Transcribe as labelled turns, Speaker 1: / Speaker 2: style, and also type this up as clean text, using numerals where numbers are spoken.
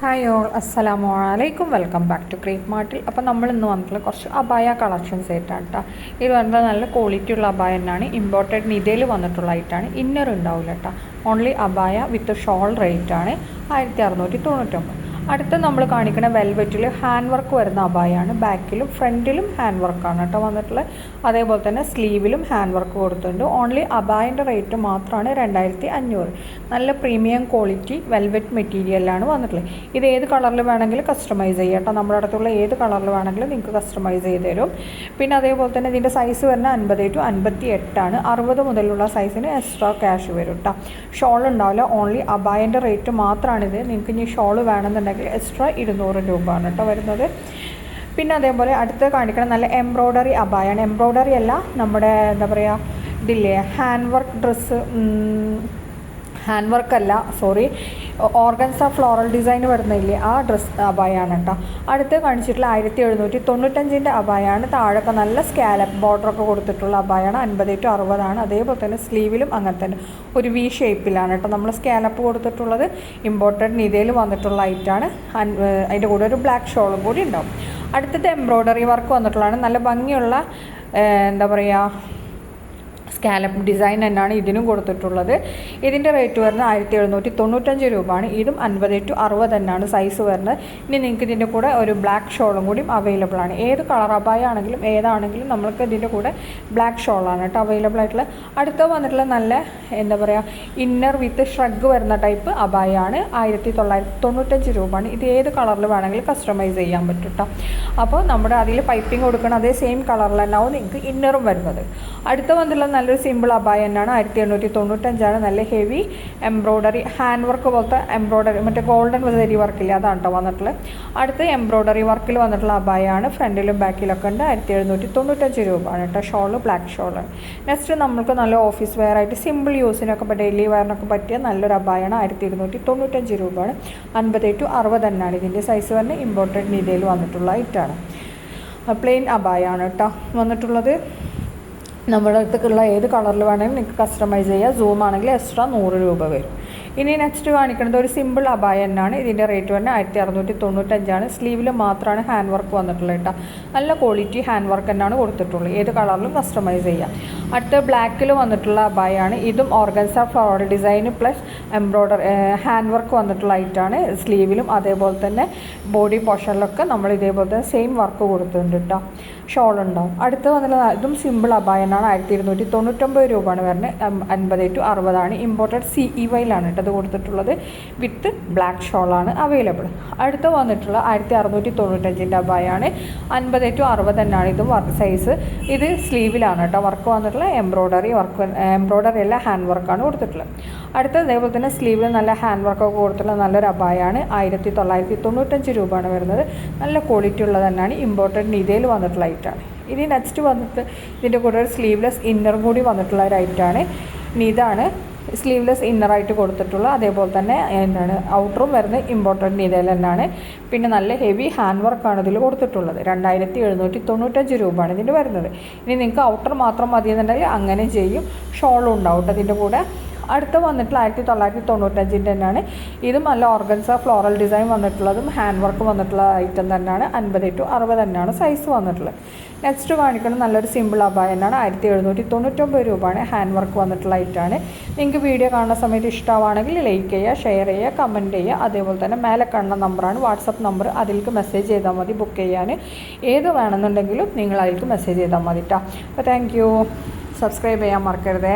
Speaker 1: Hi all, അസ്സലാമു അലൈക്കും. Welcome back to crepe മാർട്ടിൽ. അപ്പോൾ നമ്മൾ ഇന്ന് വന്നിട്ടുള്ള കുറച്ച് അബായ കളക്ഷൻസ് ആയിട്ടാണ് കേട്ടോ. ഇത് വന്നിട്ട് നല്ല ക്വാളിറ്റി ഉള്ള അബായ തന്നെയാണ്. ഇമ്പോർട്ടഡ് നിതയിൽ വന്നിട്ടുള്ള ആയിട്ടാണ്. ഇന്നർ ഉണ്ടാവില്ല കേട്ടോ. ഓൺലി അബായ വിത്ത് ഷോൾ റേറ്റ് ആണ് 1699. അടുത്ത നമ്മൾ കാണിക്കുന്ന വെൽവെറ്റിൽ ഹാൻഡ് വർക്ക് വരുന്ന അബായാണ്. ബാക്കിലും ഫ്രണ്ടിലും ഹാൻഡ് വർക്കാണ് കേട്ടോ വന്നിട്ടുള്ളത്. അതേപോലെ തന്നെ സ്ലീവിലും ഹാൻഡ് വർക്ക് കൊടുത്തിട്ടുണ്ട്. ഓൺലി അബായൻ്റെ റേറ്റ് മാത്രമാണ് 2500. നല്ല പ്രീമിയം ക്വാളിറ്റി വെൽവെറ്റ് മെറ്റീരിയലാണ് വന്നിട്ടുള്ളത്. ഇത് ഏത് കളറിൽ വേണമെങ്കിലും കസ്റ്റമൈസ് ചെയ്യാം കേട്ടോ. നമ്മുടെ അടുത്തുള്ള ഏത് കളറിൽ വേണമെങ്കിലും നിങ്ങൾക്ക് കസ്റ്റമൈസ് ചെയ്ത് തരും. പിന്നെ അതേപോലെ തന്നെ ഇതിൻ്റെ സൈസ് വരുന്ന 50 to 58 ആണ്. 60 മുതലുള്ള സൈസിന് എക്സ്ട്രാ ക്യാഷ് വരും കേട്ടോ. ഷോൾ ഉണ്ടാവില്ല. ഓൺലി അബായൻ്റെ റേറ്റ് മാത്രമാണിത്. നിങ്ങൾക്ക് ഇനി ഷോൾ വേണമെന്നുണ്ടെങ്കിൽ എക്സ്ട്രാ 200 രൂപയാണ് കേട്ടോ വരുന്നത്. പിന്നെ അതേപോലെ അടുത്ത് കാണിക്കണം നല്ല എംബ്രോയ്ഡറി അബായാണ്. എംബ്രോയ്ഡറി അല്ല, നമ്മുടെ എന്താ പറയുക ഇതില്ലേ ഹാൻഡ് വർക്ക് ഡ്രസ്സ്, ഹാൻഡ് വർക്കല്ല സോറി, ഓർഗൻസ ഫ്ലോറൽ ഡിസൈൻ വരുന്നില്ലേ ആ ഡ്രസ്സ് അബായാണ് കേട്ടോ. അടുത്ത് കാണിച്ചിട്ടുള്ള 1795 അബായാണ്. താഴൊക്കെ നല്ല സ്കാലപ്പ് ബോർഡറൊക്കെ കൊടുത്തിട്ടുള്ള അബായാണ്. 50 to 60 ആണ്. അതേപോലെ തന്നെ സ്ലീവിലും അങ്ങനെ തന്നെ ഒരു വി ഷേപ്പിലാണ് കേട്ടോ നമ്മൾ സ്കാലപ്പ് കൊടുത്തിട്ടുള്ളത്. ഇമ്പോർട്ടഡ് നിതയിൽ വന്നിട്ടുള്ള ഐറ്റാണ്. അതിൻ്റെ കൂടെ ഒരു ബ്ലാക്ക് ഷോളും കൂടി ഉണ്ടാവും. അടുത്തത് എംബ്രോയ്ഡറി വർക്ക് വന്നിട്ടുള്ളതാണ്. നല്ല ഭംഗിയുള്ള എന്താ പറയുക സ്കാലപ്പ് ഡിസൈൻ തന്നെയാണ് ഇതിനും കൊടുത്തിട്ടുള്ളത്. ഇതിൻ്റെ റേറ്റ് വരുന്നത് 1795 രൂപയാണ്. ഇതും 50 to 60 തന്നെയാണ് സൈസ് വരുന്നത്. ഇനി നിങ്ങൾക്ക് ഇതിൻ്റെ കൂടെ ഒരു ബ്ലാക്ക് ഷോളും കൂടിയും അവൈലബിൾ ആണ്. ഏത് കളർ അബായ ആണെങ്കിലും ഏതാണെങ്കിലും നമ്മൾക്ക് ഇതിൻ്റെ കൂടെ ബ്ലാക്ക് ഷോളാണ് കേട്ടോ അവൈലബിൾ ആയിട്ടുള്ള. അടുത്ത വന്നിട്ടുള്ള നല്ല എന്താ പറയുക ഇന്നർ വിത്ത് ഷ്രഗ് വരുന്ന ടൈപ്പ് അബായാണ്. 1995 രൂപയാണ്. ഇത് ഏത് കളറിൽ വേണമെങ്കിലും കസ്റ്റമൈസ് ചെയ്യാൻ പറ്റും കേട്ടോ. അപ്പോൾ നമ്മുടെ അതിൽ പൈപ്പിംഗ് കൊടുക്കണം അതേ സെയിം കളറിൽ തന്നെയാവും നിങ്ങൾക്ക് ഇന്നറും വരുന്നത്. അടുത്ത വന്നിട്ടുള്ള നല്ലൊരു സിമ്പിൾ അബായ തന്നെയാണ്. 1895 ആണ്. നല്ല ഹെവി എംബ്രോയ്ഡറി ഹാൻഡ് വർക്ക് പോലത്തെ എംബ്രോയ്ഡറി, മറ്റേ ഗോൾഡൻ സെരി വർക്കില്ല അതാണ് കേട്ടോ വന്നിട്ടുള്ളത്. അടുത്ത് എംബ്രോയ്ഡറി വർക്കിൽ വന്നിട്ടുള്ള അബായാണ്. ഫ്രണ്ടിലും ബാക്കിലൊക്കെ ഉണ്ട്. 1795 രൂപയാണ് കേട്ടോ. ഷോള് ബ്ലാക്ക് ഷോളാണ്. നെക്സ്റ്റ് നമുക്ക് നല്ല ഓഫീസ് വെയർ ആയിട്ട് സിമ്പിൾ യൂസിനൊക്കെ ഇപ്പോൾ ഡെയിലി വെയറിനൊക്കെ പറ്റിയ നല്ലൊരു അബായാണ്. 1295 രൂപയാണ്. 50 to 60 തന്നെയാണ് ഇതിൻ്റെ സൈസ് വരുന്നത്. ഇമ്പോർട്ടഡ് നിതയിൽ വന്നിട്ടുള്ള ഐറ്റാണ്. പ്ലെയിൻ അബായാണ് കേട്ടോ വന്നിട്ടുള്ളത്. നമ്മുടെ അടുത്തേക്കുള്ള ഏത് കളറിൽ വേണമെങ്കിലും നിങ്ങൾക്ക് കസ്റ്റമൈസ് ചെയ്യുക. സൂം ആണെങ്കിൽ എക്സ്ട്രാ 100 രൂപ വരും. ഇനി നെക്സ്റ്റ് കാണിക്കുന്നത് ഒരു സിമ്പിൾ അബായ തന്നെയാണ്. ഇതിൻ്റെ റേറ്റ് വരുന്നത് 1695 ആണ്. സ്ലീവിൽ മാത്രമാണ് ഹാൻഡ് വർക്ക് വന്നിട്ടുള്ളത് കേട്ടോ. നല്ല ക്വാളിറ്റി ഹാൻഡ് വർക്ക് തന്നെയാണ് കൊടുത്തിട്ടുള്ളത്. ഏത് കളറിലും കസ്റ്റമൈസ് ചെയ്യാം. അടുത്ത ബ്ലാക്കിൽ വന്നിട്ടുള്ള അബായാണ്. ഇതും organza floral design plus embroidery hand work വന്നിട്ടുള്ള ഐറ്റാണ്. സ്ലീവിലും അതേപോലെ തന്നെ ബോഡി പോർഷനിലൊക്കെ നമ്മൾ ഇതേപോലെ തന്നെ സെയിം വർക്ക് കൊടുത്തിട്ടുണ്ട് കേട്ടോ. ഷോൾ ഉണ്ടാവും. അടുത്ത് വന്നിട്ടുള്ള ഇതും സിമ്പിൾ അബായനാണ്. 1299 രൂപയാണ് വരുന്നത്. 50 to 60 ആണ്. ഇമ്പോർട്ടഡ് CEYലാണ് കേട്ടോ അത് കൊടുത്തിട്ടുള്ളത്. വിത്ത് ബ്ലാക്ക് ഷോളാണ് അവൈലബിൾ. അടുത്ത് വന്നിട്ടുള്ള 1695 അബായാണ്. 50 to 60 തന്നെയാണ് ഇതും വർക്ക് സൈസ്. ഇത് സ്ലീവിലാണ് കേട്ടോ വർക്ക് വന്നിട്ടുള്ള എംബ്രോയ്ഡറി വർക്ക്, എംബ്രോയ്ഡറി അല്ല ഹാൻഡ് വർക്കാണ് കൊടുത്തിട്ടുള്ളത്. അടുത്ത അതേപോലെ തന്നെ സ്ലീവിൽ നല്ല ഹാൻഡ് വർക്കൊക്കെ കൊടുത്തിട്ടുള്ള നല്ലൊരു അബായാണ്. 1995 രൂപയാണ് വരുന്നത്. നല്ല ക്വാളിറ്റി ഉള്ളത് തന്നെയാണ്. ഇമ്പോർട്ടഡ് നിതയിൽ വന്നിട്ടുള്ള ഐറ്റാണ്. ഇനി നെക്സ്റ്റ് വന്നിട്ട് ഇതിൻ്റെ കൂടെ ഒരു സ്ലീവ്ലെസ് ഇന്നറും കൂടി വന്നിട്ടുള്ള ഒരു ഐറ്റാണ്. നിതാണ് സ്ലീവ്ലെസ് ഇന്നറായിട്ട് കൊടുത്തിട്ടുള്ള. അതേപോലെ തന്നെ എന്താണ് ഔട്ടറും വരുന്നത് ഇമ്പോർട്ടൻ്റ് നിതയിൽ തന്നെയാണ്. പിന്നെ നല്ല ഹെവി ഹാൻഡ് വർക്കാണ് ഇതിൽ കൊടുത്തിട്ടുള്ളത്. 2795 രൂപയാണ് ഇതിൻ്റെ വരുന്നത്. ഇനി നിങ്ങൾക്ക് ഔട്ടർ മാത്രം മതിയെന്നുണ്ടെങ്കിൽ അങ്ങനെ ചെയ്യും. ഷോളും ഉണ്ടാവും കേട്ടോ ഇതിൻ്റെ കൂടെ. അടുത്ത വന്നിട്ടുള്ള 1995 തന്നെയാണ്. ഇതും നല്ല ഓർഗൻസ ഫ്ലോറൽ ഡിസൈൻ വന്നിട്ടുള്ളതും ഹാൻഡ് വർക്ക് വന്നിട്ടുള്ള ഐറ്റം തന്നെയാണ്. 50 to 60 തന്നെയാണ് സൈസ് വന്നിട്ടുള്ളത്. നെക്സ്റ്റ് കാണിക്കുന്നത് നല്ലൊരു സിമ്പിൾ അബായ തന്നെയാണ്. 1799 രൂപയാണ്. ഹാൻഡ് വർക്ക് വന്നിട്ടുള്ള ഐറ്റാണ്. നിങ്ങൾക്ക് വീഡിയോ കാണുന്ന സമയത്ത് ഇഷ്ടമാണെങ്കിൽ ലൈക്ക് ചെയ്യുക, ഷെയർ ചെയ്യുക, കമൻറ്റ് ചെയ്യുക. അതേപോലെ തന്നെ മേലെ കാണുന്ന നമ്പറാണ് വാട്സപ്പ് നമ്പർ. അതിലേക്ക് മെസ്സേജ് ചെയ്താൽ മതി ബുക്ക് ചെയ്യാൻ. ഏത് വേണമെന്നുണ്ടെങ്കിലും നിങ്ങൾ അതിലേക്ക് മെസ്സേജ് ചെയ്താൽ മതി കേട്ടോ. അപ്പോൾ താങ്ക് യു. സബ്സ്ക്രൈബ് ചെയ്യാൻ മറക്കരുതേ.